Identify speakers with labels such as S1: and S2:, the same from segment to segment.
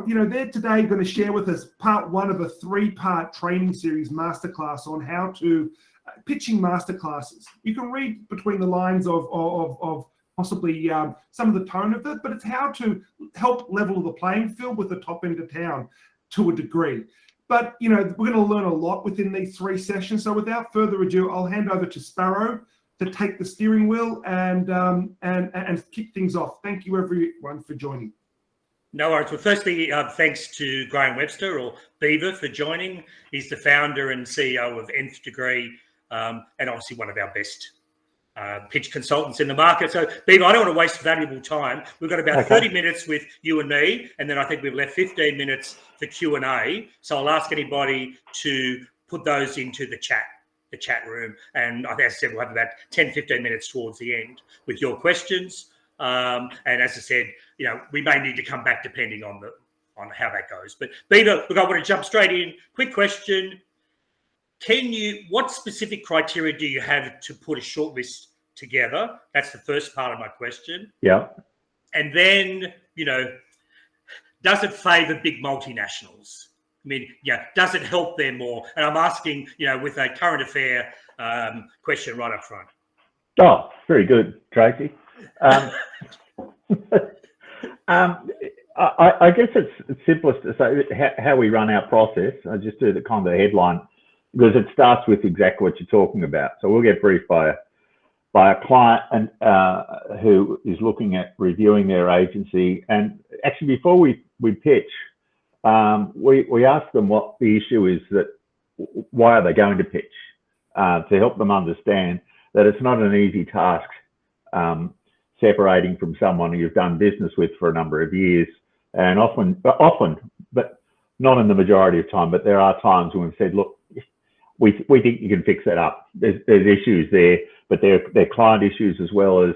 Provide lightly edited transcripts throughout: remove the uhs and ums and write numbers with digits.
S1: they're today going to share with us part one of a 3-part training series masterclass on how to pitching masterclasses. You can read between the lines of possibly some of the tone of it, but it's how to help level the playing field with the top end of town to a degree. But, we're going to learn a lot within these 3 sessions. So without further ado, I'll hand over to Sparrow to take the steering wheel and kick things off. Thank you, everyone, for joining.
S2: No worries. Well, firstly, thanks to Graham Webster, or Beaver, for joining. He's the founder and CEO of Enth Degree, and obviously one of our best pitch consultants in the market. So, Beaver, I don't want to waste valuable time. We've got about 30 minutes with you and me, and then I think we've left 15 minutes for Q&A. So I'll ask anybody to put those into the chat room. And as I said, we'll have about 10, 15 minutes towards the end with your questions. And as I said, we may need to come back depending on how that goes. But Beaver, look, I want to jump straight in. Quick question. What specific criteria do you have to put a shortlist together? That's the first part of my question.
S3: Yeah.
S2: And then, does it favour big multinationals? I mean, does it help them more? And I'm asking, with a current affair question right up front.
S3: Oh, very good, Tracy. I guess it's simplest to say how we run our process. I just do the kind of headline, because it starts with exactly what you're talking about. So we'll get briefed by a client and who is looking at reviewing their agency. And actually, before we pitch, we ask them what the issue is, why are they going to pitch, to help them understand that it's not an easy task separating from someone who you've done business with for a number of years. And often, but not in the majority of time, but there are times when we've said, look, we think you can fix that up. There's issues there, but they're client issues as well as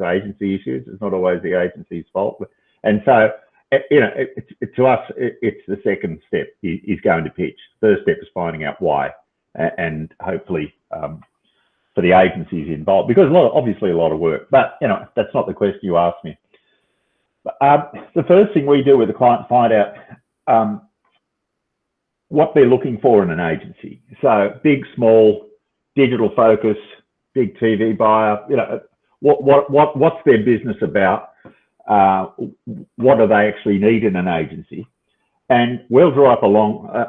S3: agency issues. It's not always the agency's fault. And so, to us, it's the second step is going to pitch. First step is finding out why, and hopefully for the agencies involved, because obviously a lot of work. But that's not the question you asked me. The first thing we do with the client, find out what they're looking for in an agency. So big, small, digital focus, big TV buyer. What's their business about? What do they actually need in an agency? And we'll draw up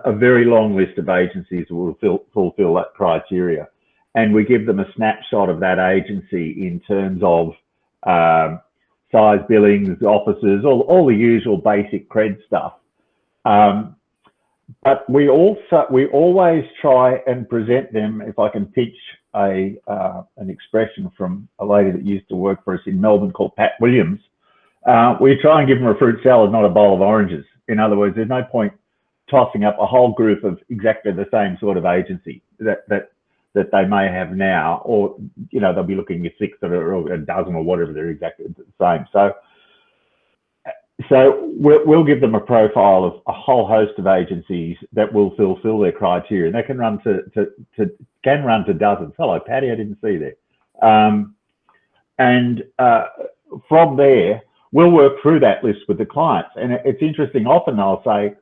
S3: a very long list of agencies that will fulfill that criteria. And we give them a snapshot of that agency in terms of size, billings, offices, all the usual basic cred stuff. But we always try and present them, if I can pitch an expression from a lady that used to work for us in Melbourne called Pat Williams, we try and give them a fruit salad, not a bowl of oranges. In other words, there's no point tossing up a whole group of exactly the same sort of agency that they may have now, or they'll be looking at 6 or a dozen or whatever, they're exactly the same. So we'll give them a profile of a whole host of agencies that will fulfill their criteria, and they can run to dozens. Hello, Patty, I didn't see there. And from there, we'll work through that list with the clients. And it's interesting. Often they'll say,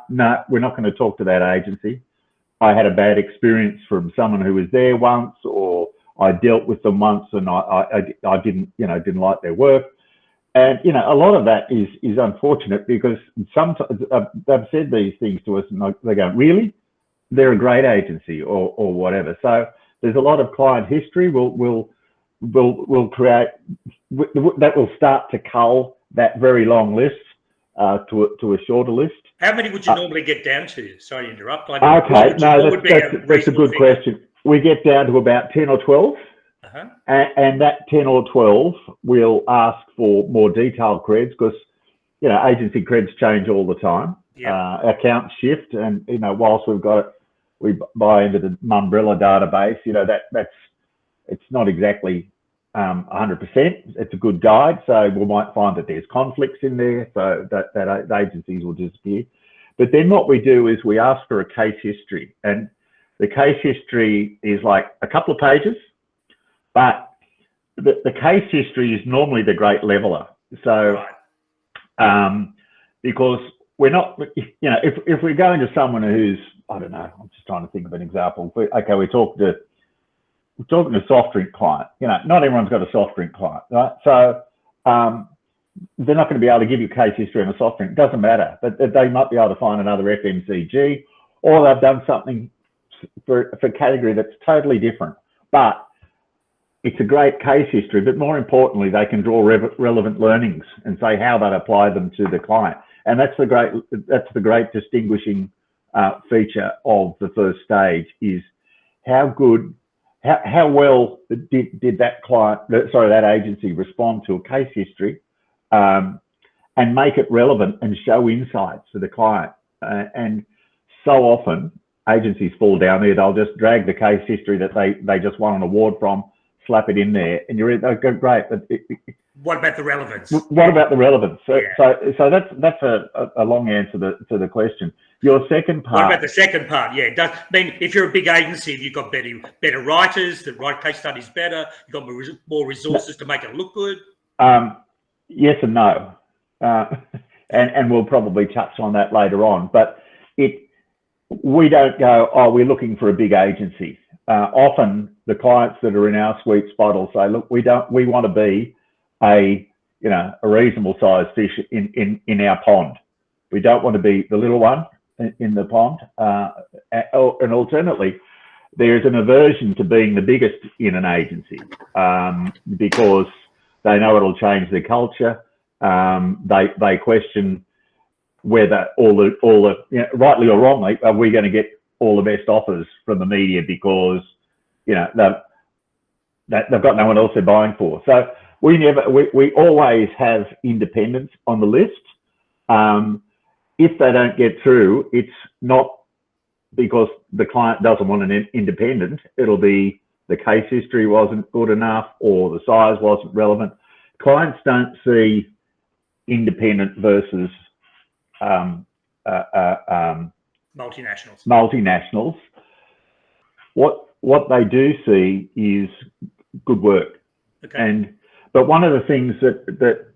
S3: "No, we're not going to talk to that agency. I had a bad experience from someone who was there once, or I dealt with them once and I didn't like their work." And, a lot of that is unfortunate, because sometimes they've said these things to us and they go, "Really? They're a great agency," or whatever. So there's a lot of client history. We'll create, that will start to cull that very long list to a shorter list.
S2: How many would you normally get down to? Sorry to interrupt.
S3: Okay, no, that's a good question. We get down to about 10 or 12. And that 10 or 12 will ask for more detailed creds, because agency creds change all the time. Accounts shift, and whilst we buy into the umbrella database, it's not exactly 100%. It's a good guide, so we might find that there's conflicts in there, so that agencies will disappear. But then what we do is we ask for a case history, and the case history is like a couple of pages. But the case history is normally the great leveler. So, because we're not, if we're going to someone who's, I don't know, I'm just trying to think of an example. Okay, we're talking to a soft drink client. Not everyone's got a soft drink client, right? So they're not going to be able to give you case history on a soft drink. It doesn't matter, but they might be able to find another FMCG, or they've done something for a category that's totally different. But it's a great case history, but more importantly, they can draw relevant learnings and say how that apply them to the client. And that's the great distinguishing feature of the first stage is how well did that agency respond to a case history and make it relevant and show insights to the client. And so often agencies fall down there, they'll just drag the case history that they just won an award from, slap it in there, and they go, great. But
S2: what about the relevance?
S3: What about the relevance? So,
S2: yeah.
S3: so that's a long answer to the question. Your second part.
S2: What about the second part? Yeah, it does mean if you're a big agency, you've got better writers that write case studies better. You've got more resources to make it look good.
S3: Yes and no, and we'll probably touch on that later on. But we don't go, oh, we're looking for a big agency. Often the clients that are in our sweet spot will say, look, we want to be a reasonable sized fish in our pond. We don't want to be the little one in the pond. And alternately, there's an aversion to being the biggest in an agency because they know it'll change their culture. They question whether all the rightly or wrongly, are we going to get all the best offers from the media because they've got no one else they're buying for. So we always have independents on the list. If they don't get through, it's not because the client doesn't want an independent. It'll be the case history wasn't good enough or the size wasn't relevant. Clients don't see independent versus multinationals. What they do see is good work.
S2: Okay.
S3: But one of the things that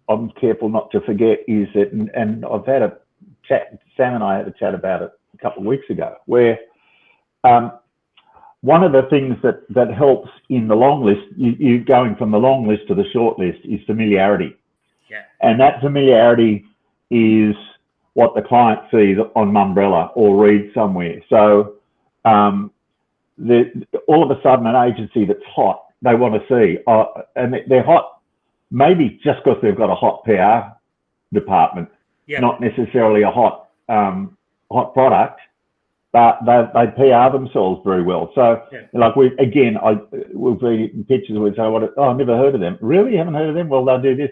S3: I'm careful not to forget is that, and I've had a chat, Sam and I had a chat about it a couple of weeks ago, where one of the things that helps in the long list, you going from the long list to the short list, is familiarity.
S2: Yeah. And
S3: that familiarity is what the client sees on Mumbrella or reads somewhere. So all of a sudden an agency that's hot, they want to see, and they're hot maybe just because they've got a hot PR department, not necessarily a hot product, but they PR themselves very well. So like we've been pictures where say, I've never heard of them. Really? You haven't heard of them? Well, they'll do this.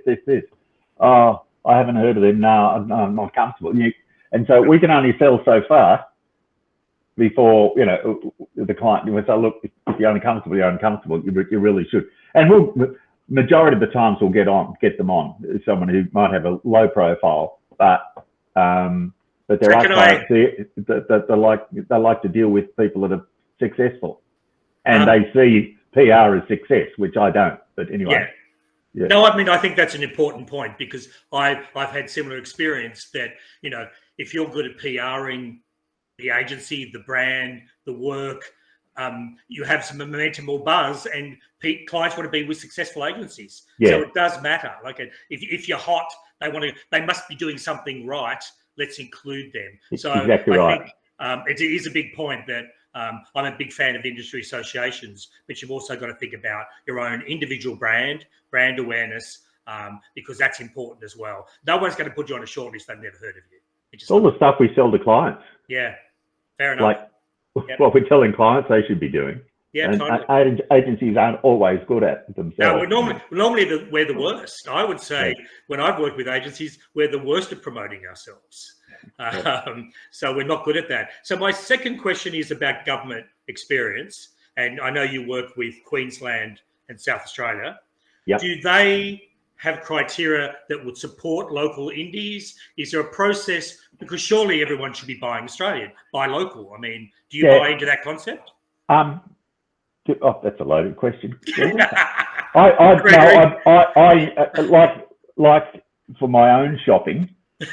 S3: Oh, I haven't heard of them. No, I'm not comfortable. And so we can only sell so far before, the client will say, look, if you're uncomfortable, you're uncomfortable. You really should. And majority of the times we'll get them on. Someone who might have a low profile, but there are clients that like to deal with people that are successful. And they see PR as success, which I don't. But anyway.
S2: Yeah. Yeah. No, I mean, I think that's an important point because I've had similar experience that, if you're good at PRing the agency, the brand, the work, you have some momentum or buzz, and clients want to be with successful agencies. Yeah. So it does matter. Like if you're hot, they must be doing something right. Let's include them. So
S3: exactly
S2: I think it is a big point that I'm a big fan of industry associations, but you've also got to think about your own individual brand awareness, because that's important as well. No one's going to put you on a short list they've never heard of you.
S3: It's all the stuff we sell to clients.
S2: Yeah, fair enough.
S3: Like what we're telling clients they should be doing.
S2: Yeah,
S3: and
S2: totally.
S3: Agencies aren't always good at themselves.
S2: No, normally we're the worst. I would say when I've worked with agencies, we're the worst at promoting ourselves. So we're not good at that. So my second question is about government experience. And I know you work with Queensland and South Australia. Yep. Do they have criteria that would support local indies? Is there a process? Because surely everyone should be buying Australian, buy local. I mean, do you buy into that concept?
S3: That's a loaded question. Like for my own shopping,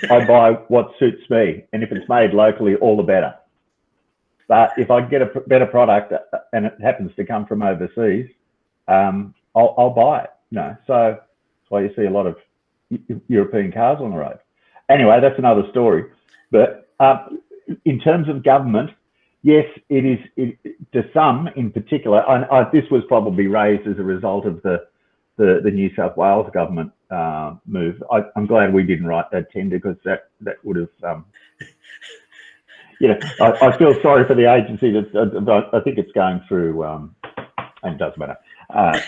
S3: I buy what suits me, and if it's made locally, all the better. But if I get a better product and it happens to come from overseas, I'll buy it. So that's why you see a lot of European cars on the road. Anyway, that's another story. But in terms of government, yes, it is to some in particular. This was probably raised as a result of the New South Wales government move. I'm glad we didn't write that tender, because that would have. I feel sorry for the agency. I think it's going through, and it doesn't matter,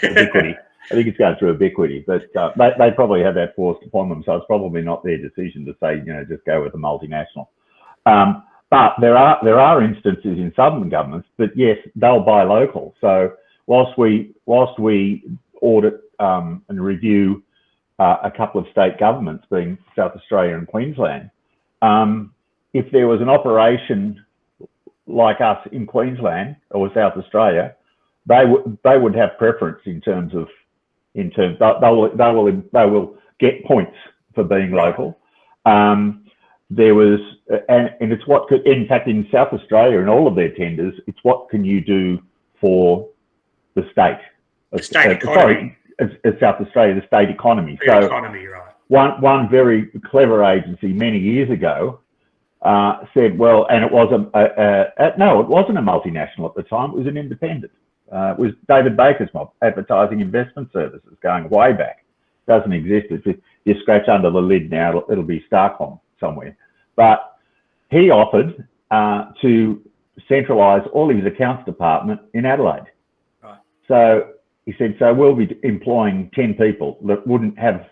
S3: ubiquity. I think it's going through ubiquity, but they probably have that forced upon them. So it's probably not their decision to say, just go with a multinational. But there are instances in southern governments that, yes, they'll buy local. So whilst we audit and review a couple of state governments, being South Australia and Queensland, if there was an operation like us in Queensland or South Australia, they would have preference in terms they will get points for being local. There was, and it's what could, in fact, in South Australia, in all of their tenders, it's what can you do for the state?
S2: The state economy.
S3: Sorry, South Australia, the state economy.
S2: The economy, right.
S3: One very clever agency many years ago said, well, and it was no, it wasn't a multinational at the time, it was an independent. It was David Baker's mob, Advertising Investment Services, going way back. Doesn't exist. If you scratch under the lid now, it'll be Starcom somewhere. But he offered to centralise all his accounts department in Adelaide.
S2: Right.
S3: So he said, so we'll be employing 10 people that wouldn't have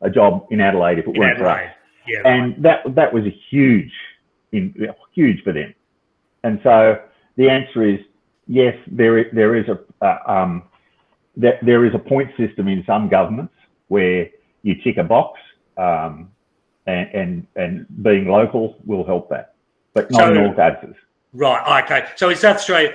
S3: a job in Adelaide if it weren't for us.
S2: Yeah, right.
S3: And that was a huge for them. And so the answer is yes, there is a point system in some governments where you tick a box, and being local will help that, but not in all cases. Right.
S2: Okay. So in South Australia,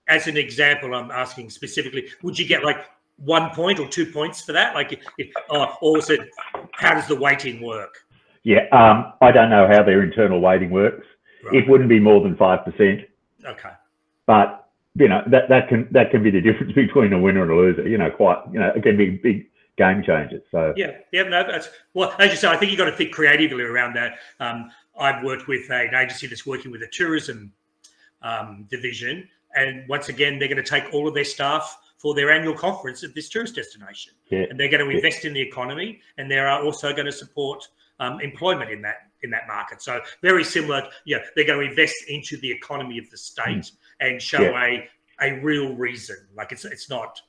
S2: as an example, I'm asking specifically, would you get like 1 point or 2 points for that? Like, or is it, how does the weighting work?
S3: Yeah, I don't know how their internal weighting works. Right. It wouldn't be more than 5%.
S2: Okay.
S3: But that can be the difference between a winner and a loser. It can be big game changers. So
S2: yeah, no, that's, well, as you say, I think you've got to think creatively around that. I've worked with an agency that's working with a tourism division, and once again, they're going to take all of their staff for their annual conference at this tourist destination, and they're going to invest in the economy, and they are also going to support employment in that market. So very similar. They're going to invest into the economy of the state and show a real reason. Like it's not.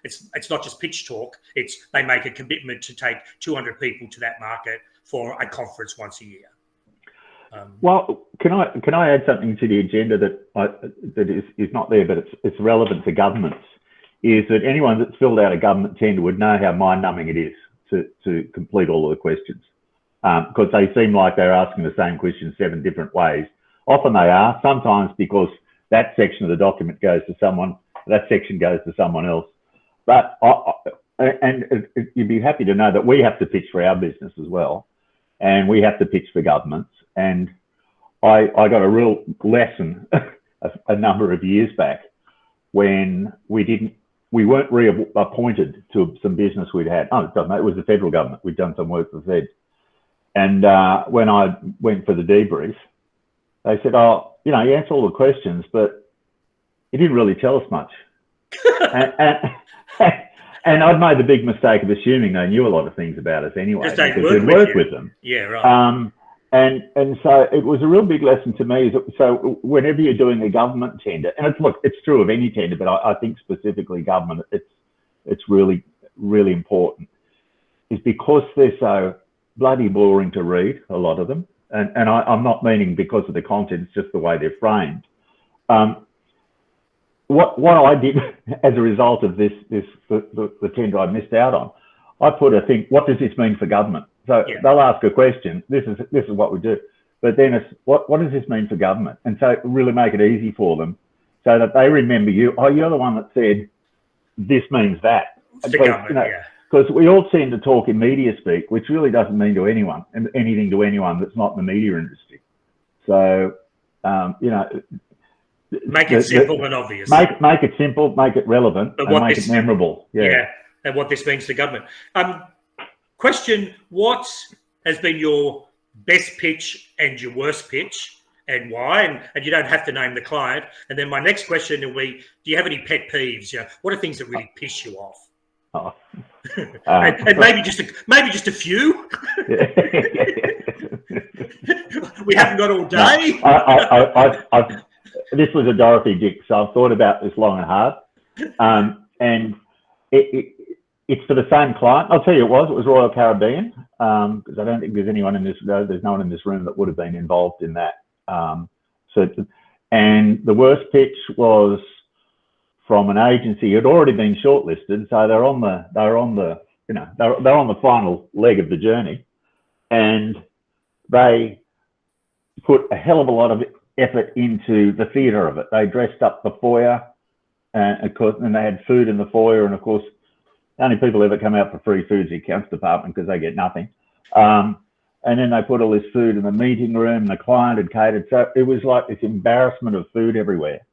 S2: It's not just pitch talk. They make a commitment to take 200 people to that market for a conference once a year.
S3: Well, can I add something to the agenda that is not there, but it's relevant to governments? Is that anyone that's filled out a government tender would know how mind-numbing it is to complete all of the questions, because they seem like they're asking the same question 7 different ways. Often they are, sometimes because that section of the document goes to someone, that section goes to someone else. But you'd be happy to know that we have to pitch for our business as well, and we have to pitch for governments. And I got a real lesson a number of years back when we weren't reappointed to some business we'd had. Oh, it doesn't matter. It was the federal government. We'd done some work for the Fed. And when I went for the debrief, they said, "Oh, you answered all the questions, but you didn't really tell us much." And I'd made the big mistake of assuming they knew a lot of things about us anyway, because we'd worked with them.
S2: Yeah, right.
S3: And so it was a real big lesson to me. So whenever you're doing a government tender, and it's true of any tender, but I think specifically government, it's really, really important, is because they're so bloody boring to read, a lot of them. And I'm not meaning because of the content, it's just the way they're framed. What I did as a result of the tender I missed out on, I put a thing, what does this mean for government? So they'll ask a question, this is what we do, but then it's, what does this mean for government? And so really make it easy for them so that they remember you. Oh, you're the one that said, this means that.
S2: The government,
S3: because we all tend to talk in media speak, which really doesn't mean to anyone, anything to anyone that's not in the media industry. So, you know,
S2: make it simple and obvious.
S3: Make it simple, make it relevant, and make it memorable. Yeah,
S2: and what this means to government. Question: what has been your best pitch and your worst pitch, and why? And you don't have to name the client. And then my next question will be: do you have any pet peeves? You know, what are things that really piss you off?
S3: Oh.
S2: and maybe just a few. We haven't got all day.
S3: No, this was a Dorothy Dick, so I've thought about this long and hard. And it's for the same client. I'll tell you, it was Royal Caribbean, because I don't think there's anyone in this. There's no one in this room that would have been involved in that. And the worst pitch was from an agency who had already been shortlisted, so they're on the final leg of the journey, and they put a hell of a lot of effort into the theatre of it. They dressed up the foyer, and of course, and they had food in the foyer, and of course, the only people who ever come out for free food is the accounts department because they get nothing. And then they put all this food in the meeting room. The client had catered, so it was like this embarrassment of food everywhere.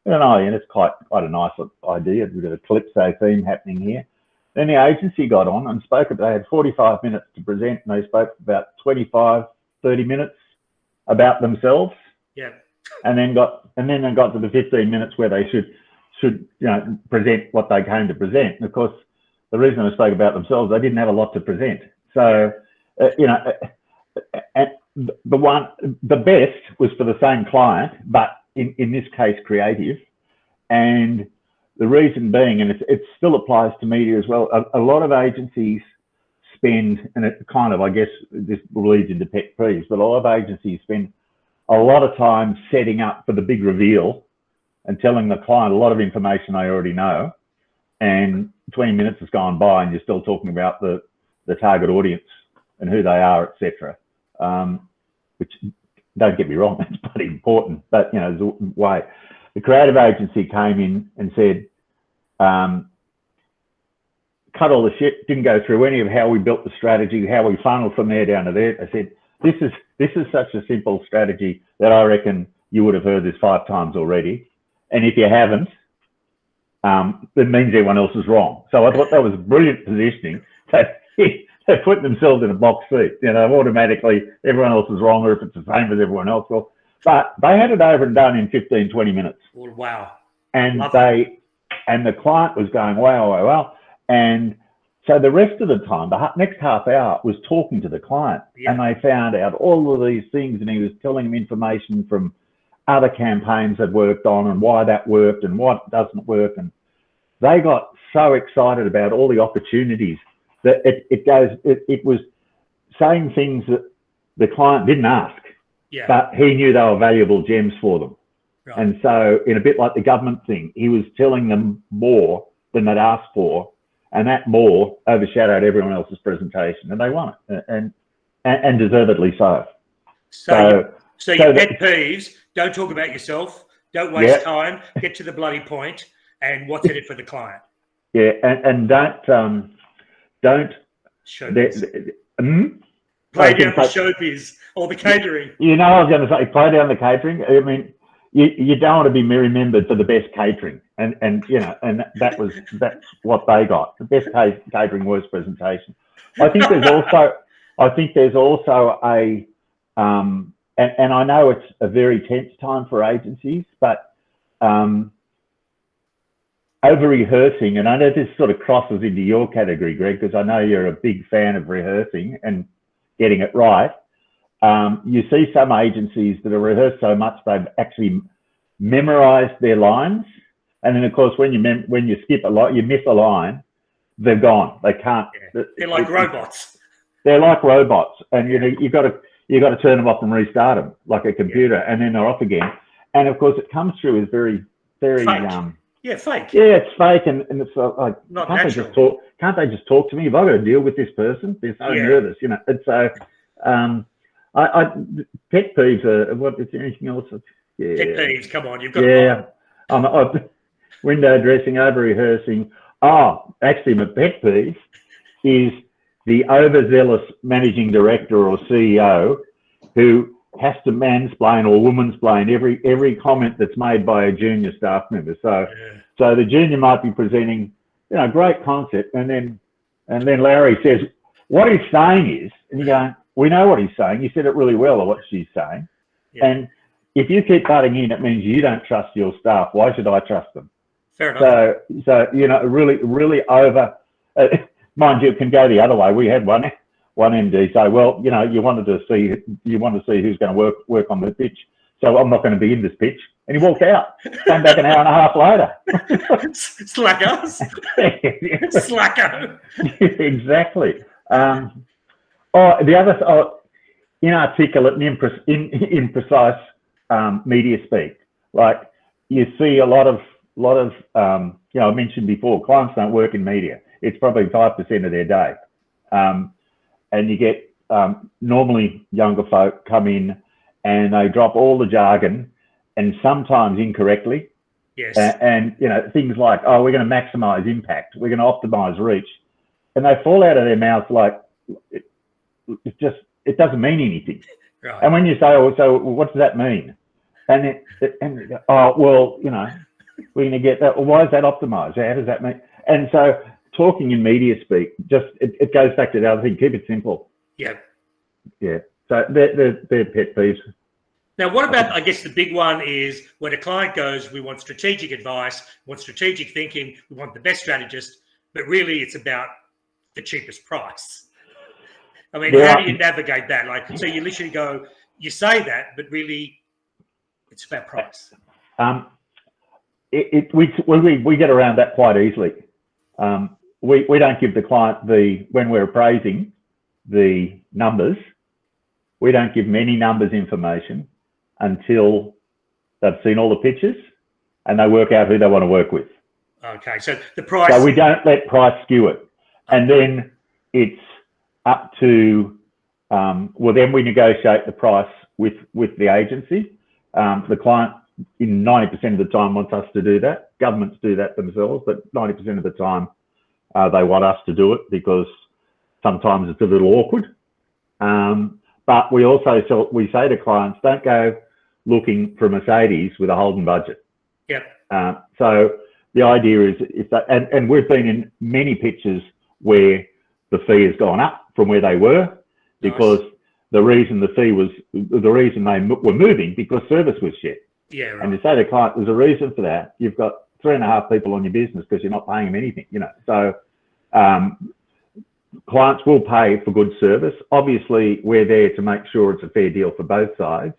S3: And it's quite a nice idea. We've got a Calypso theme happening here. Then the agency got on and spoke. They had 45 minutes to present, and they spoke for about 25, 30 minutes about themselves.
S2: Yeah.
S3: And then got to the 15 minutes where they should present what they came to present. And of course, the reason they spoke about themselves, they didn't have a lot to present. So, and the best was for the same client, but in this case, creative. And the reason being, and it still applies to media as well, a lot of agencies spend, and it kind of, I guess, this leads into pet peeves, but a lot of agencies spend a lot of time setting up for the big reveal and telling the client a lot of information they already know. And 20 minutes has gone by and you're still talking about the target audience and who they are, etc. Which, don't get me wrong, that's pretty important, but there's a way. The creative agency came in and said, cut all the shit, didn't go through any of how we built the strategy, how we funneled from there down to there. I said, this is such a simple strategy that I reckon you would have heard this 5 times already. And if you haven't, it means everyone else is wrong. So I thought that was brilliant positioning. They put themselves in a box seat. Automatically everyone else is wrong, or if it's the same as everyone else. Well, but they had it over and done in 15, 20 minutes.
S2: Oh, wow.
S3: And the client was going, wow. And so the rest of the time, the next half hour was talking to the client, and they found out all of these things, and he was telling them information from other campaigns they'd worked on and why that worked and what doesn't work. And they got so excited about all the opportunities that it was saying things that the client didn't ask, but he knew they were valuable gems for them. Right. And so, in a bit like the government thing, he was telling them more than they'd asked for, and that more overshadowed everyone else's presentation, and they won it, and deservedly so.
S2: So your pet peeves: don't talk about yourself, don't waste time, get to the bloody point, and what's in it for the client.
S3: Yeah, and don't
S2: showbiz. Play down the showbiz or the catering.
S3: I was going to say, play down the catering. I mean, you don't want to be remembered for the best catering, and that's what they got. The best catering, worst presentation. I think there's also a and I know it's a very tense time for agencies, but over-rehearsing, and I know this sort of crosses into your category, Greg, because I know you're a big fan of rehearsing and getting it right. You see some agencies that are rehearsed so much they've actually memorized their lines, and then of course when you skip a line, you miss a line, they're gone. They can't.
S2: They're like robots.
S3: They're like robots, and you've got to turn them off and restart them like a computer, and then they're off again. And of course, it comes through as very, very
S2: fake. Fake.
S3: Yeah, it's fake, and it's like,
S2: not
S3: can't
S2: natural.
S3: Can't they just talk to me? Have I got to deal with this person? They're so nervous, And so, pet peeves are, what is there anything else?
S2: Pet peeves, come on, you've got
S3: window dressing, over rehearsing. Oh, actually, my pet peeve is the overzealous managing director or CEO who has to mansplain or womansplain every comment that's made by a junior staff member. So the junior might be presenting, great concept, and then Larry says, what he's saying is, and you go, we know what he's saying. You said it really well, or what she's saying. Yeah. And if you keep butting in, it means you don't trust your staff. Why should I trust them?
S2: Fair enough.
S3: So really over. Mind you, it can go the other way. We had one MD say, well, you want to see who's going to work on the pitch. So I'm not going to be in this pitch. And he walked out. Came back an hour and a half later.
S2: Slacker. Slacker.
S3: Exactly. The other, inarticulate and imprecise media speak. Like you see a lot of I mentioned before, clients don't work in media. It's probably 5% of their day. And you get normally younger folk come in and they drop all the jargon and sometimes incorrectly.
S2: Yes.
S3: And things like, oh, we're going to maximize impact. We're going to optimize reach. And they fall out of their mouths like, it doesn't mean anything.
S2: Right.
S3: And when you say, oh, so what does that mean? And we're going to get that. Well, why is that optimized? How does that mean? And so talking in media speak, it goes back to the other thing. Keep it simple.
S2: Yeah.
S3: Yeah. So they're pet peeves.
S2: Now, what about, I guess the big one is when a client goes, we want strategic advice, we want strategic thinking, we want the best strategist, but really it's about the cheapest price. I mean, how do you navigate that? Like, so you literally go, you say that, but really it's about price.
S3: We get around that quite easily. We don't give the client when we're appraising the numbers, we don't give them any numbers information until they've seen all the pictures and they work out who they want to work with.
S2: Okay, so the price.
S3: So we don't let price skew it. And then it's up to, then we negotiate the price with the agency. The client in 90% of the time wants us to do that. Governments do that themselves, but 90% of the time they want us to do it because sometimes it's a little awkward. But we also say to clients, don't go looking for a Mercedes with a Holden budget.
S2: Yep.
S3: So the idea is and we've been in many pitches where the fee has gone up from where they were because the reason they were moving because service was shit.
S2: Yeah. Right.
S3: And you say to the client, there's a reason for that. You've got 3.5 people on your business because you're not paying them anything, So clients will pay for good service. Obviously, we're there to make sure it's a fair deal for both sides.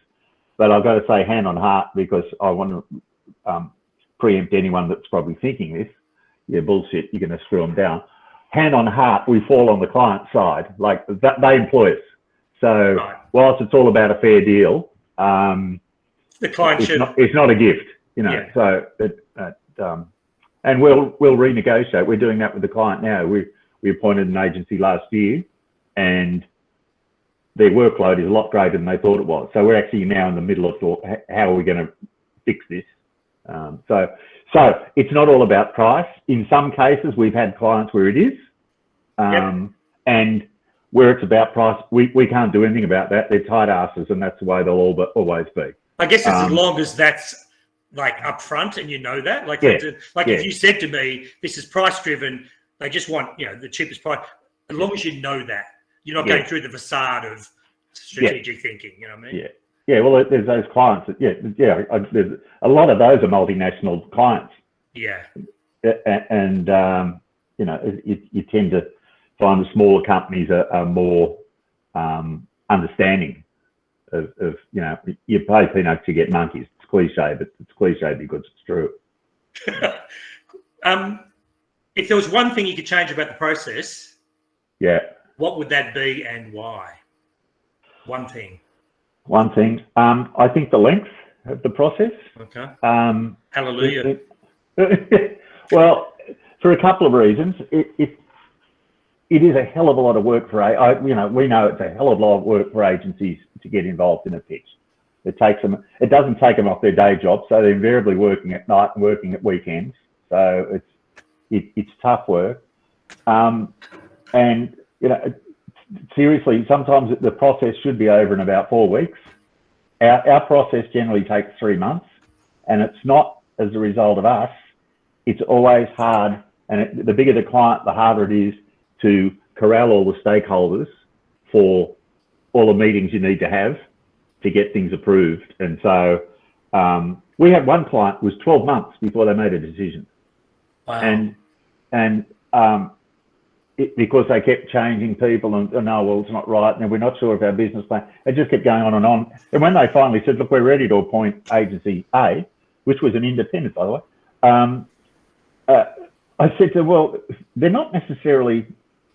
S3: But I've got to say hand on heart because I want to preempt anyone that's probably thinking this. Yeah, bullshit, you're going to screw them down. Hand on heart, we fall on the client side. Like that, they employ us. So whilst it's all about a fair deal,
S2: the client
S3: it's not a gift,
S2: Yeah.
S3: So and we'll renegotiate. We're doing that with the client now. We appointed an agency last year, and their workload is a lot greater than they thought it was. So we're actually now in the middle of how are we going to fix this. So it's not all about price. In some cases, we've had clients where it is, and where it's about price, we can't do anything about that. They're tight asses, and that's the way they'll always be.
S2: I guess it's as long as that's like upfront and you know that. Like, if you said to me, this is price driven, they just want the cheapest price. As long as you know that, you're not going through the facade of strategic thinking. You know what I mean?
S3: Yeah. Well, there's those clients that there's a lot of those are multinational clients.
S2: Yeah.
S3: And you tend to find the smaller companies are more understanding of you pay peanuts to get monkeys. It's cliche, but it's cliche because it's true.
S2: If there was one thing you could change about the process, what would that be and why? One thing. I think the length of the process. Okay. Hallelujah.
S3: Well, for a couple of reasons. It is a hell of a lot of work for we know it's a hell of a lot of work for agencies to get involved in a pitch. It doesn't take them off their day job, so they're invariably working at night and working at weekends. So it's tough work. And, you know, seriously, sometimes the process should be over in about 4 weeks. Our process generally takes 3 months, and it's not as a result of us. It's always hard, and the bigger the client, the harder it is to corral all the stakeholders for all the meetings you need to have to get things approved. And so we had one client who was 12 months before they made a decision.
S2: Wow.
S3: And because they kept changing people and, oh, no, well, it's not right, and we're not sure of our business plan. It just kept going on and on. And when they finally said, look, we're ready to appoint agency A, which was an independent, by the way, I said to them, well, they're not necessarily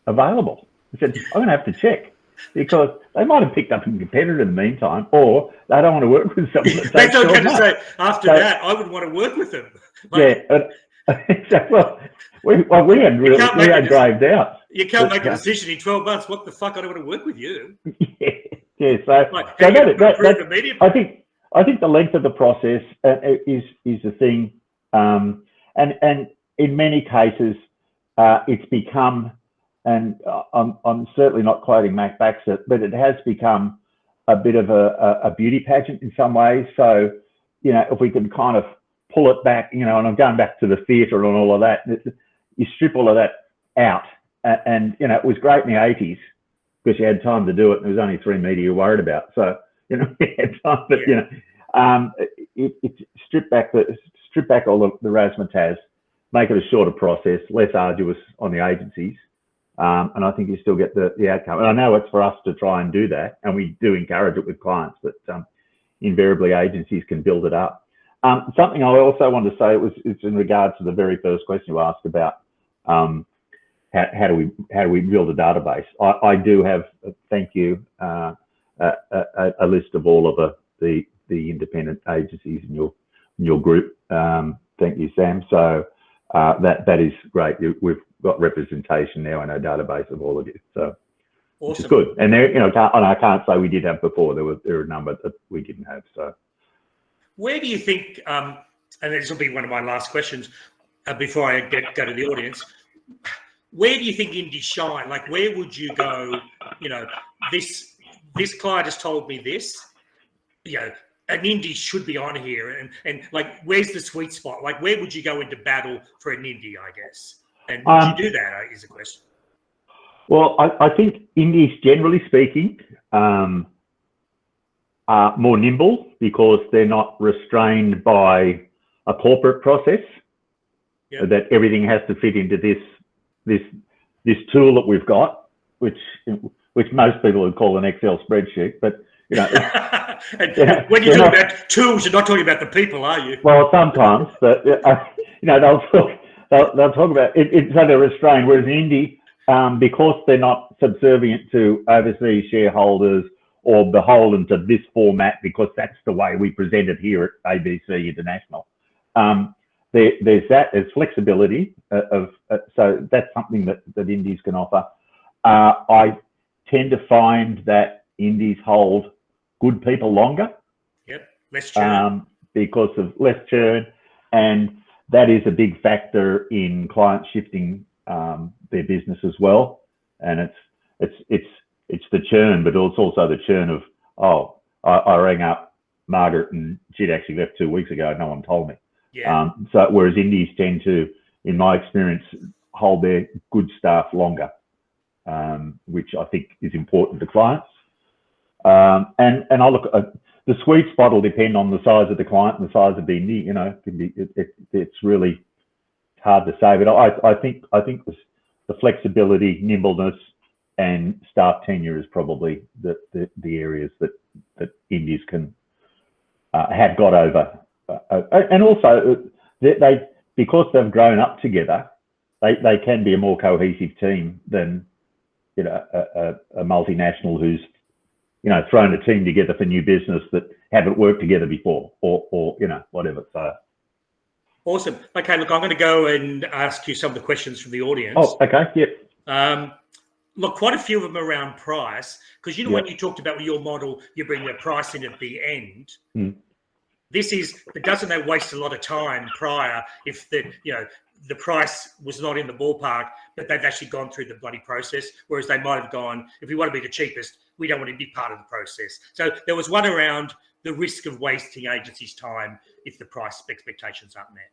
S3: available. I said, I'm going to have to check, because they might have picked up a competitor in the meantime, or they don't want to work with someone.
S2: That's what I was going to say. After that, I would want to work with them.
S3: Like, yeah. Well, we had grave doubts.
S2: You can't make a decision in 12 months. What the fuck? I don't want to work with you.
S3: Yeah. So,
S2: like,
S3: I think the length of the process is the thing, and in many cases, it's become, and I'm certainly not quoting Mac Baxter, but it has become a bit of a beauty pageant in some ways. So, you know, if we can kind of pull it back, you know, and I'm going back to the theatre and all of that, you strip all of that out. And, you know, it was great in the 80s because you had time to do it, and there was only 3 media you were worried about. So, you know, you had time, but, you know, it's strip back all the razzmatazz, make it a shorter process, less arduous on the agencies. And I think you still get the outcome. And I know it's for us to try and do that, and we do encourage it with clients, but invariably agencies can build it up. Something I also wanted to say it's in regards to the very first question you asked about how do we build a database. I do have, thank you, a list of all of the independent agencies in your group. Thank you, Sam. So that is great. We've got representation now in our database of all of you. So
S2: awesome.
S3: Which is good. And there, you know, I can't say we did have before. There were a number that we didn't have. So.
S2: Where do you think, and this will be one of my last questions before I go to the audience, where do you think indies shine? Like, where would you go, you know, this client has told me this, you know, an indie should be on here, and like, where's the sweet spot? Like, where would you go into battle for an indie, I guess? And would you do that, is the question.
S3: Well, I think indies, generally speaking, are more nimble because they're not restrained by a corporate process. Yep. That everything has to fit into this tool that we've got, which most people would call an Excel spreadsheet. But you know,
S2: when you talk about tools, you're not talking about the people, are you?
S3: Well, sometimes, but you know, they'll talk about it. So they're restrained, whereas indie, because they're not subservient to overseas shareholders or beholden to this format, because that's the way we present it here at ABC International. There's flexibility so that's something that indies can offer. I tend to find that indies hold good people longer.
S2: Yep, less churn.
S3: Because of less churn, and that is a big factor in clients shifting their business as well. And it's the churn, but it's also the churn of, I rang up Margaret and she'd actually left 2 weeks ago. No one told me. Yeah. So whereas indies tend to, in my experience, hold their good staff longer, which I think is important to clients. And I look at the sweet spot will depend on the size of the client and the size of the indie. You know, it's really hard to say, but I think the flexibility, nimbleness, and staff tenure is probably the areas that indies can have got over, and also they because they've grown up together, they can be a more cohesive team than, you know, a multinational who's, you know, thrown a team together for new business that haven't worked together before, or you know, whatever. So
S2: awesome. Okay, look, I'm going to go and ask you some of the questions from the audience.
S3: Oh, okay, yep.
S2: Look, quite a few of them around price, because you know, when you talked about your model, you bring the price in at the end. This is, but doesn't that waste a lot of time prior? If the, you know, the price was not in the ballpark, but they've actually gone through the bloody process, whereas they might have gone, if we want to be the cheapest, we don't want to be part of the process. So there was one around the risk of wasting agencies' time if the price expectations aren't met.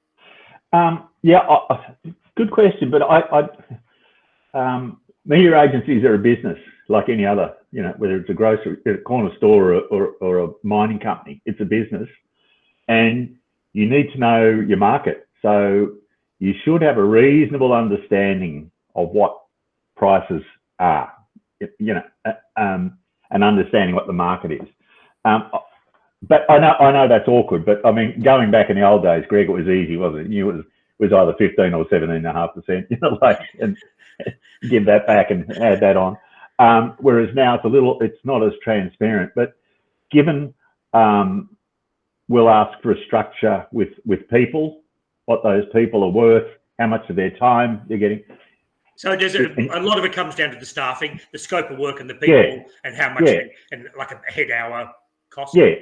S3: Good question, but media agencies are a business like any other, whether it's a grocery, a corner store or a mining company, it's a business, and you need to know your market. So you should have a reasonable understanding of what prices are, and understanding what the market is. But I know that's awkward, but I mean, going back in the old days, Greg, it was easy, wasn't it? You knew it was either 15 or 17.5%, and give that back and add that on. Whereas now it's not as transparent, but given we'll ask for a structure with people, what those people are worth, how much of their time they're getting.
S2: So does it, a lot of it comes down to the staffing, the scope of work and the people, and how much, and like a head hour cost.
S3: Yeah,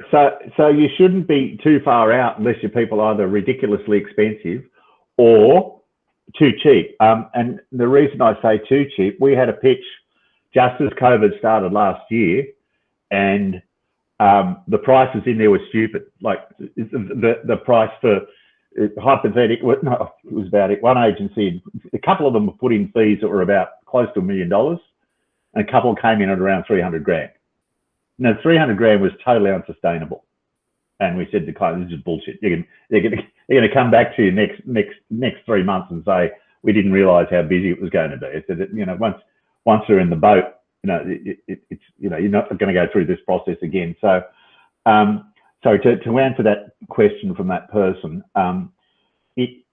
S3: so you shouldn't be too far out unless your people are either ridiculously expensive or too cheap. And the reason I say too cheap, we had a pitch just as COVID started last year, and the prices in there were stupid. Like the price for hypothetical, no, it was about it. One agency, a couple of them were put in fees that were about close to $1 million, and a couple came in at around 300 grand. Now, 300 grand was totally unsustainable. And we said to client, this is bullshit. They're going to come back to you next 3 months and say, we didn't realize how busy it was going to be. I said, once they're in the boat, you're not going to go through this process again. So, to answer that question from that person, we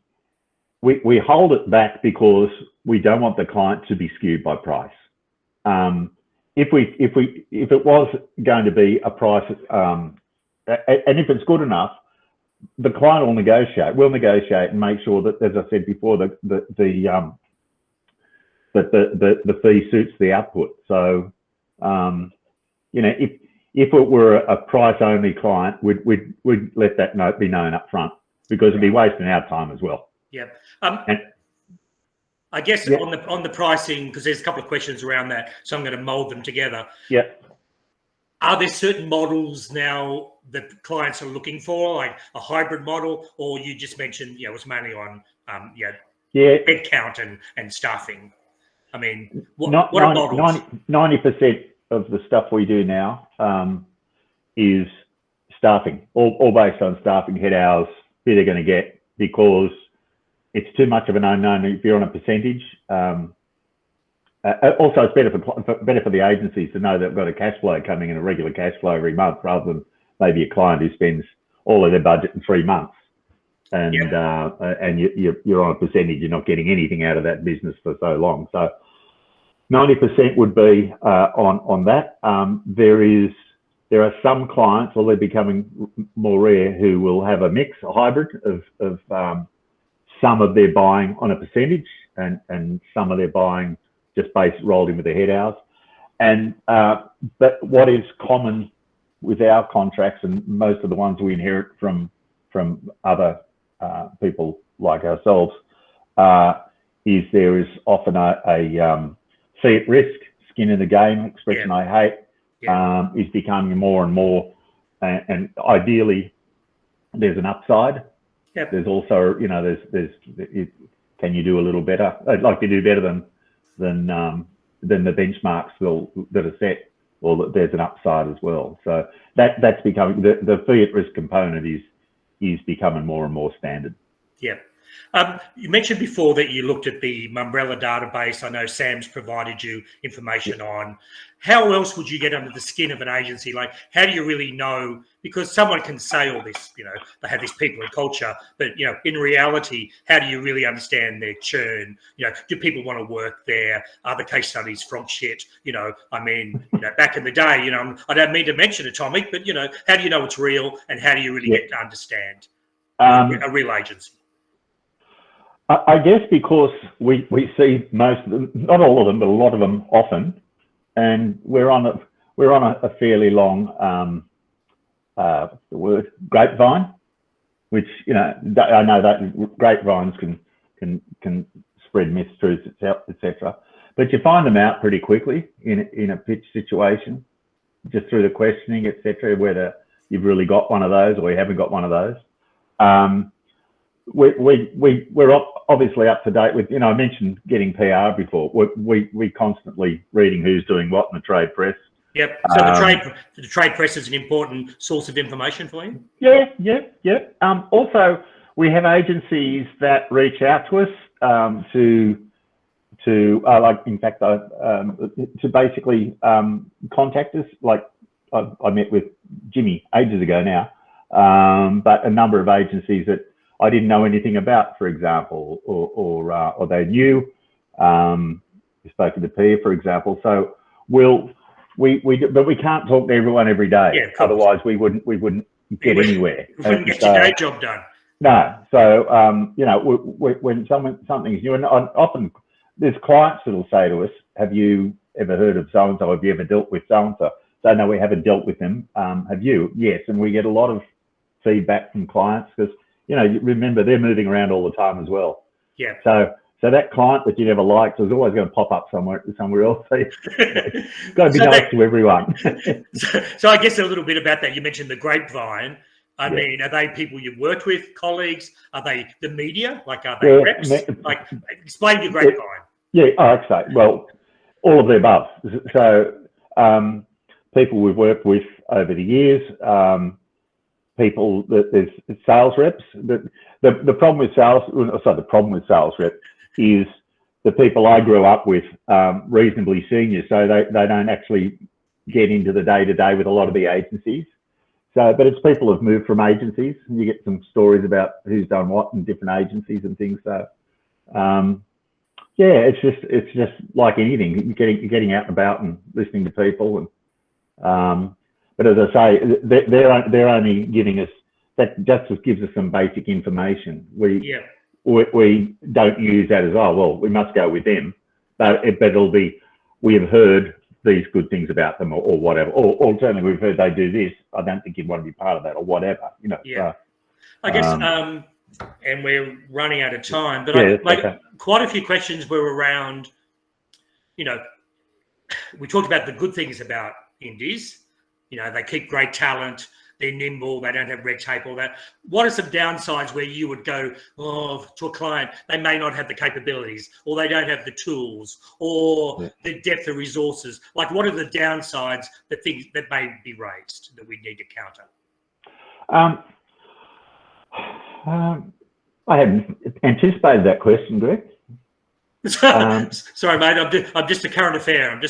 S3: hold it back because we don't want the client to be skewed by price. If it was going to be a price, and if it's good enough, the client will negotiate. We'll negotiate and make sure that, as I said before, that the fee suits the output. So, if it were a price-only client, we'd let that be known up front, because it'd be wasting our time as well.
S2: Yeah. I guess on the pricing, because there's a couple of questions around that, so I'm going to mold them together.
S3: Yeah.
S2: Are there certain models now that clients are looking for, like a hybrid model, or you just mentioned, it was mainly on head count and staffing? I mean, what are models? 90%
S3: of the stuff we do now is staffing, all based on staffing, head hours, who they're going to get, because it's too much of an unknown if you're on a percentage. Also, it's better for the agencies to know they've got a cash flow coming in, a regular cash flow every month, rather than maybe a client who spends all of their budget in 3 months. And you're on a percentage, you're not getting anything out of that business for so long. So 90% would be on that. There are some clients, well, they're becoming more rare, who will have a mix, a hybrid of some of their buying on a percentage and some of their buying just rolled in with their head hours. And but what is common with our contracts, and most of the ones we inherit from other people like ourselves, is there is often a fee at risk, skin in the game, expression I hate, is becoming more and more, and ideally there's an upside.
S2: Yep.
S3: There's also, can you do a little better? I'd like to do better than the benchmarks that are set, or there's an upside as well. So that's becoming, the fee at risk component is becoming more and more standard.
S2: Yeah. You mentioned before that you looked at the Umbrella database. I know Sam's provided you information on. How else would you get under the skin of an agency? Like, how do you really know? Because someone can say all this, they have these people and culture, but, in reality, how do you really understand their churn? Do people want to work there? Are the case studies from shit? Back in the day, I don't mean to mention Atomic, but, how do you know it's real, and how do you really get to understand a real agency?
S3: I guess because we see most of them, not all of them, but a lot of them often, and we're on a fairly long what's the word, grapevine, which I know that grapevines can can spread mistruths, etc. But you find them out pretty quickly in a pitch situation, just through the questioning, etc. Whether you've really got one of those or you haven't got one of those. We're obviously up to date with, I mentioned getting PR before. We constantly reading who's doing what in the trade press.
S2: Yep. So the trade press is an important source of information for you.
S3: Yeah. Also, we have agencies that reach out to us to basically contact us. Like I met with Jimmy ages ago now, but a number of agencies that I didn't know anything about, for example, or they knew. We spoke to the peer, for example. So but we can't talk to everyone every day.
S2: Yeah,
S3: otherwise we wouldn't get anywhere.
S2: We wouldn't get your day job done.
S3: No. So when something's new, and often there's clients that'll say to us, "Have you ever heard of so and so? Have you ever dealt with so and so?" So no, we haven't dealt with them. Have you? Yes, and we get a lot of feedback from clients because you remember they're moving around all the time as well.
S2: Yeah.
S3: So that client that you never liked is always going to pop up somewhere else. It's got to be nice to everyone.
S2: So I guess a little bit about that. You mentioned the grapevine. I mean, are they people you've worked with, colleagues? Are they the media? Like, are they reps? Like, explain your grapevine.
S3: Yeah, okay. Well, all of the above. So people we've worked with over the years, people that there's sales reps. The problem with sales rep is the people I grew up with, reasonably senior, so they don't actually get into the day-to-day with a lot of the agencies. So, but it's people who've moved from agencies, and you get some stories about who's done what in different agencies and things. So, it's just like anything, getting out and about and listening to people. And but as I say, they're only giving us that just gives us some basic information. We don't use that as we must go with them, but it'll be we have heard these good things about them or whatever, or certainly we've heard they do this. I don't think you'd want to be part of that or whatever,
S2: Yeah. So, I guess, and we're running out of time, but quite a few questions were around, we talked about the good things about indies. They keep great talent, they're nimble, they don't have red tape, all that. What are some downsides where you would go, to a client, they may not have the capabilities, or they don't have the tools, or the depth of resources? Like, what are the downsides, the things that may be raised that we need to counter?
S3: I hadn't anticipated that question, Greg.
S2: Sorry, mate. I'm just a current affair.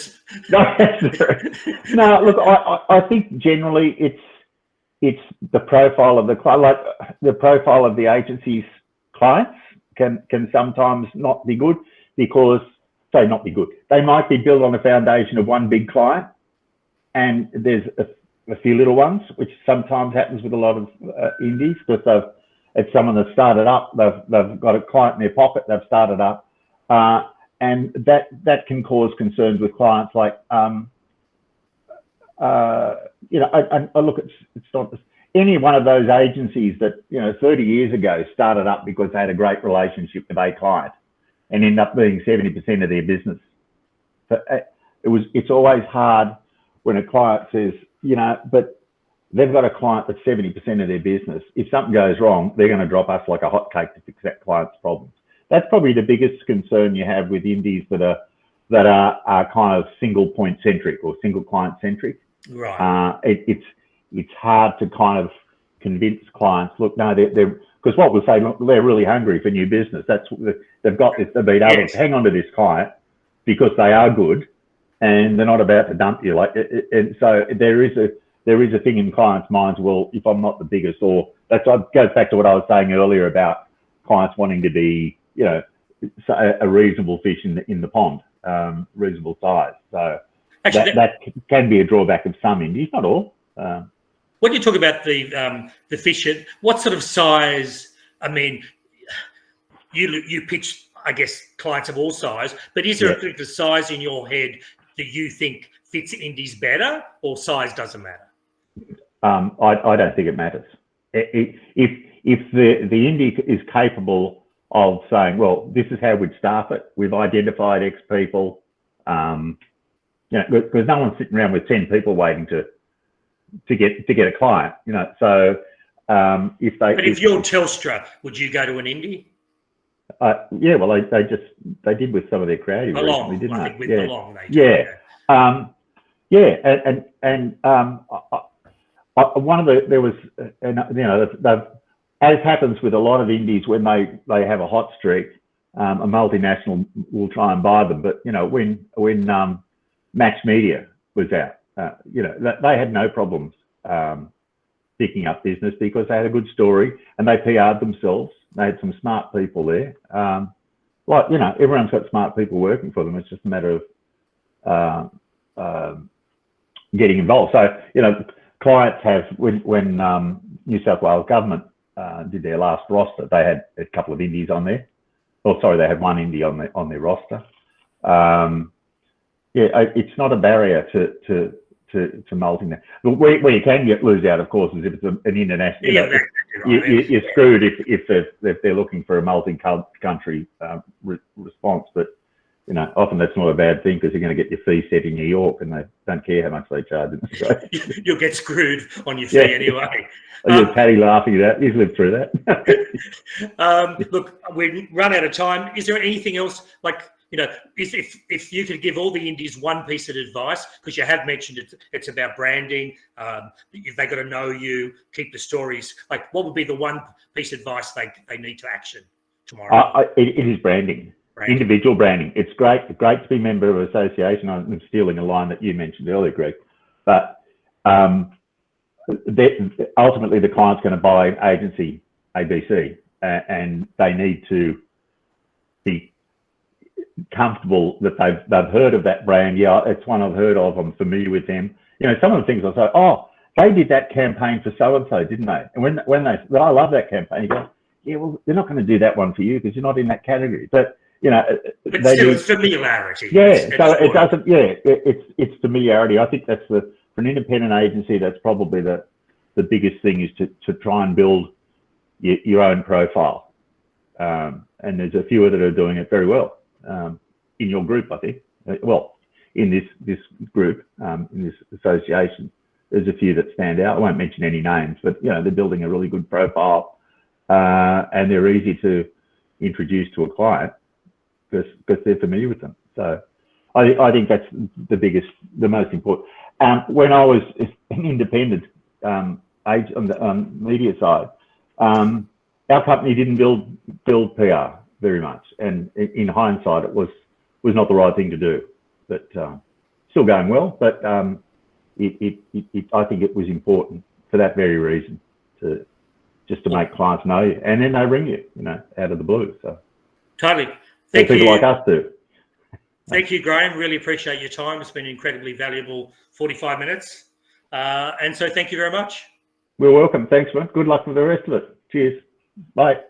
S3: No, look, I think generally it's the profile of the client, like the profile of the agency's clients can sometimes not be good because not be good. They might be built on a foundation of one big client, and there's a few little ones, which sometimes happens with a lot of indies because it's someone that started up. They've got a client in their pocket. They've started up. And that can cause concerns with clients like, I look at, it's not any one of those agencies that, 30 years ago started up because they had a great relationship with a client and end up being 70% of their business. So it's always hard when a client says, but they've got a client that's 70% of their business. If something goes wrong, they're going to drop us like a hot cake to fix that client's problems. That's probably the biggest concern you have with indies that are kind of single point centric or single client centric.
S2: Right.
S3: It's hard to kind of convince clients. Look, no, they're because what we'll say, look, they're really hungry for new business. They've got this. They've been able to hang on to this client because they are good, and they're not about to dump you. And so there is a thing in clients' minds. Well, if I'm not the biggest, or goes back to what I was saying earlier about clients wanting to be, a reasonable fish in the pond, reasonable size. So actually, that can be a drawback of some indies, not all.
S2: When you talk about the fish, what sort of size? I mean, you pitch, I guess, clients of all size, but is there a particular size in your head that you think fits indies better, or size doesn't matter?
S3: I don't think it matters. If the indie is capable of saying, well, this is how we'd staff it. We've identified X people. Because no one's sitting around with 10 people waiting to get a client. So if
S2: you're Telstra, would you go to an indie?
S3: Yeah, well, they did with some of their creative recently, didn't they?
S2: With Belong, they did.
S3: One of there was, they've, as happens with a lot of indies, when they have a hot streak, a multinational will try and buy them. But when Max Media was out, they had no problems picking up business because they had a good story and they PR'd themselves. They had some smart people there. Everyone's got smart people working for them. It's just a matter of getting involved. So, clients have, when New South Wales government did their last roster, they had a couple of indies on there. They had one indie on their roster. It's not a barrier to multinational. Where you can lose out, of course, is if it's an international. You're screwed if they're looking for a multi-country response. But often that's not a bad thing because you're going to get your fee set in New York, and they don't care how much they charge in Australia.
S2: You'll get screwed on your fee anyway.
S3: You're Paddy laughing at that. He's lived through that.
S2: Look, we run out of time. Is there anything else if you could give all the indies one piece of advice, because you have mentioned it's about branding, if they got to know you, keep the stories, what would be the one piece of advice they need to action tomorrow?
S3: It is branding, individual branding. It's great to be a member of an association. I'm stealing a line that you mentioned earlier, Greg, but ultimately the client's going to buy an agency ABC, and they need to be comfortable that they've heard of that brand. Yeah, it's one I've heard of. I'm familiar with them. Some of the things I say, they did that campaign for so and so, didn't they? And when they, I love that campaign. You go, yeah, well, they're not going to do that one for you because you're not in that category. But
S2: it's familiarity.
S3: Yeah, so it doesn't. Yeah, it's familiarity. I think that's for an independent agency. That's probably the biggest thing is to try and build your own profile. And there's a few that are doing it very well. In your group, I think. In this group, in this association, there's a few that stand out. I won't mention any names, but they're building a really good profile, and they're easy to introduce to a client because they're familiar with them. So I think that's the most important. When I was an independent age on the media side, our company didn't build PR very much, and in hindsight, it was not the right thing to do. But still going well. But I think it was important for that very reason to make clients know you, and then they ring you, out of the blue. So
S2: totally. Thank
S3: people
S2: you.
S3: like us do.
S2: Thank you, Graham. Really appreciate your time. It's been an incredibly valuable 45 minutes, and so thank you very much.
S3: We're welcome. Thanks, man. Good luck with the rest of it. Cheers. Bye.